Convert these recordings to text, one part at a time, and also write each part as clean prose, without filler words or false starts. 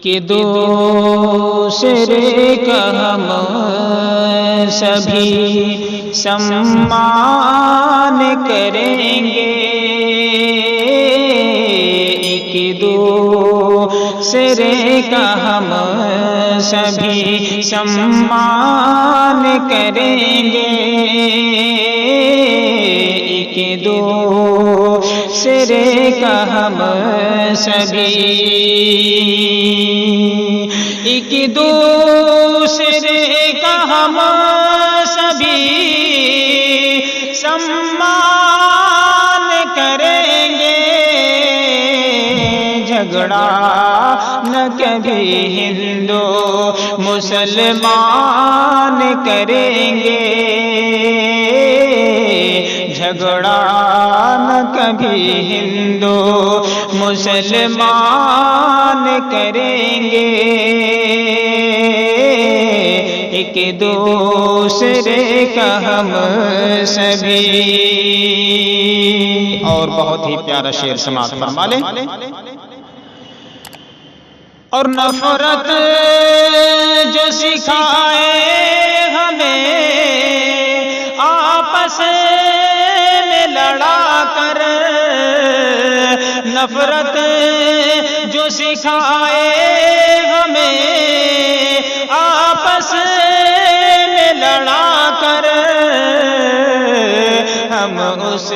کہ دوسرے کا ہم سبھی سمان کریں گے، ایک دوسرے کا ہم سبھی سمان کریں گے، ایک دوسرے کا ہم سبھی، ایک دوسرے کا ہم سبھی سمان کریں گے، جھگڑا نہ کبھی ہندو مسلمان کریں گے، جھگڑا نہ کبھی ہندو مسلمان کریں گے، ایک دوسرے کا ہم سبھی۔ اور بہت ہی پیارا شعر سماعت فرما لیں۔ اور نفرت جو سکھائے ہمیں آپس میں لڑا کر، نفرت جو سکھائے ہمیں آپس میں لڑا کر، ہم اس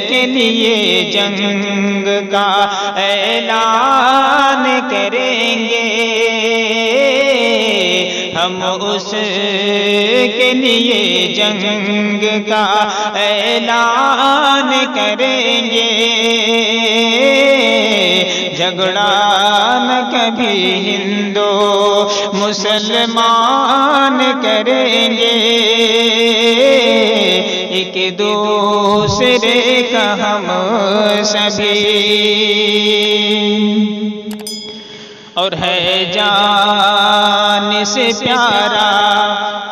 کے لیے جنگ کا اعلان کریں گے، ہم اس کے لیے جنگ کا اعلان کریں گے، جھگڑا نہ کبھی ہندو مسلمان کریں گے، ایک دوسرے کا ہم سبھی۔ اور ہے جان سے پیارا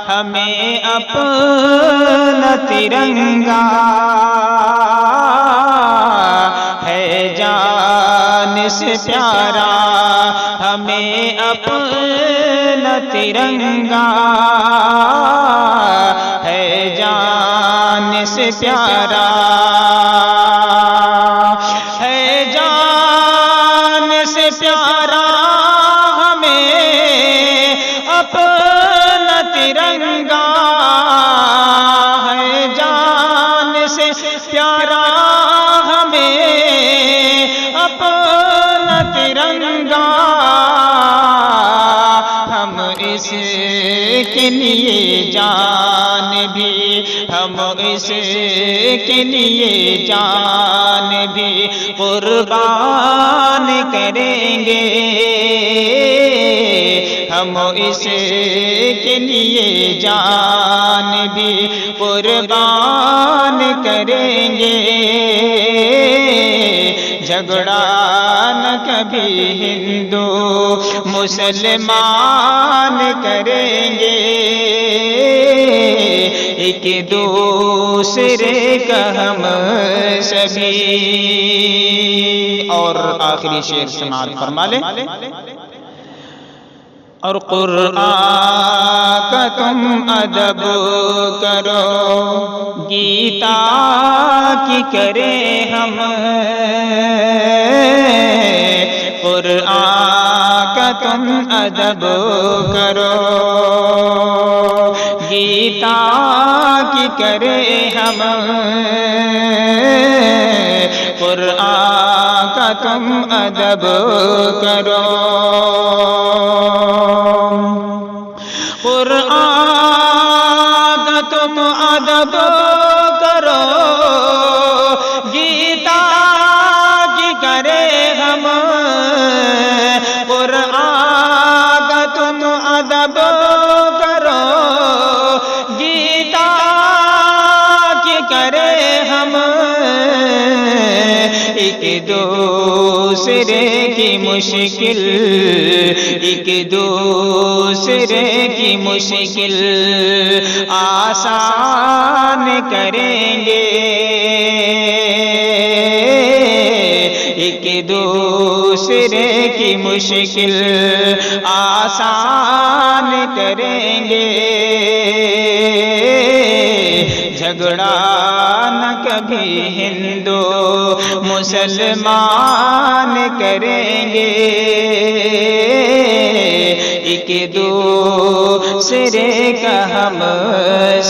ہمیں اپنا ترنگا، ہے جان سے پیارا ہمیں اپنا ترنگا، ہے جان سے پیارا، ہے جان سے پیارا ہمیں اپنا ترنگا، ہے جان سے پیارا ہمیں اپنا ترنگا، ہم اس کے لیے جان بھی، ہم اس کے لیے جان بھی قربان کریں گے، ہم اس کے لیے جان بھی قربان کریں گے، جھگڑا نہ کبھی ہندو مسلمان کریں گے، ایک دوسرے کا ہم سبھی۔ اور آخری شعر سماعت فرما لیں۔ اور قرآن کا تم ادب کرو، گیتا کی کریں ہم، قرآن کا تم ادب کرو، گیتا کی کریں ہم، قرآن کا تم ادب کرو، قرآن کا تم ادب کرو، گیتا کی کریں ہم، قرآن کا تم ادب کرو، گیتا کی کریں ہم، ایک دوسرے کی مشکل، ایک دوسرے کی مشکل آسان کریں گے، ایک دوسرے کی مشکل آسان کریں گے، جھگڑا نہ کبھی ہندو مسلمان کریں گے، ایک دوسرے کا ہم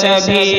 سبھی